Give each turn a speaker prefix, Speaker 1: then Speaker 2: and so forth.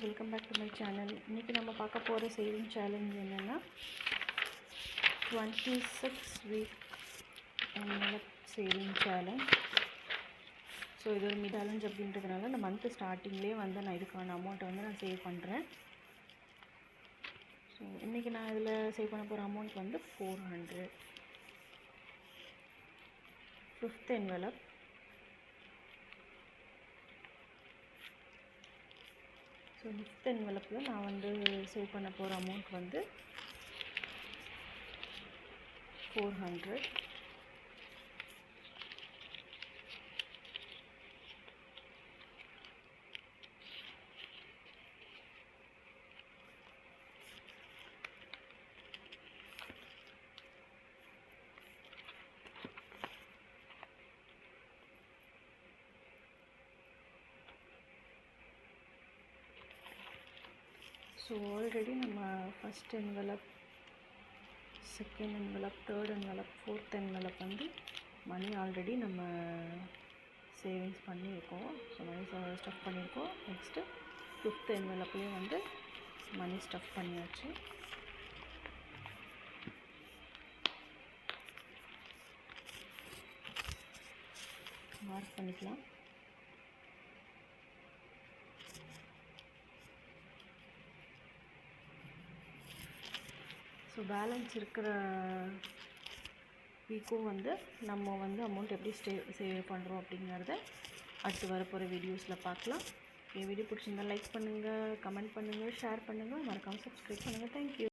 Speaker 1: Welcome back to my channel. இன்றைக்கி நம்ம பார்க்க போகிற சேவிங் சேலஞ்ச் என்னென்னா 26 week envelope saving challenge. So இது ஒரு சேலஞ்ச் அப்படின்றதுனால இந்த மந்த்து ஸ்டார்டிங்லேயே வந்து நான் இதுக்கான அமௌண்ட்டை வந்து நான் சேவ் பண்ணுறேன். ஸோ இன்றைக்கி நான் இதில் சேவ் பண்ண போகிற அமௌண்ட் வந்து 400. 5th envelope. So 5th envelope நான் வந்து சேவ் பண்ண போகிற அமௌண்ட் வந்து 400. ஸோ ஆல்ரெடி நம்ம first envelope, second envelope, third envelope, 4th envelope வந்து மணி ஆல்ரெடி நம்ம சேவிங்ஸ் பண்ணியிருக்கோம். ஸோ மணி ஸ்டஃப் பண்ணியிருக்கோம். நெக்ஸ்ட்டு 5th envelopeலேயும் வந்து மணி ஸ்டஃப் பண்ணியாச்சு. மார்க் பண்ணிக்கலாம். ஸோ பேலன்ஸ் இருக்கிற வீக்கும் வந்து நம்ம வந்து அமௌண்ட் எப்படி சேவ் பண்ணுறோம் அப்படிங்கிறத அடுத்து வரப்போகிற வீடியோஸில் பார்க்கலாம். வீடியோ பிடிச்சிருந்தால் லைக் பண்ணுங்கள், கமெண்ட் பண்ணுங்கள், ஷேர் பண்ணுங்கள், மறக்காமல் சப்ஸ்கிரைப் பண்ணுங்கள். தேங்க்யூ.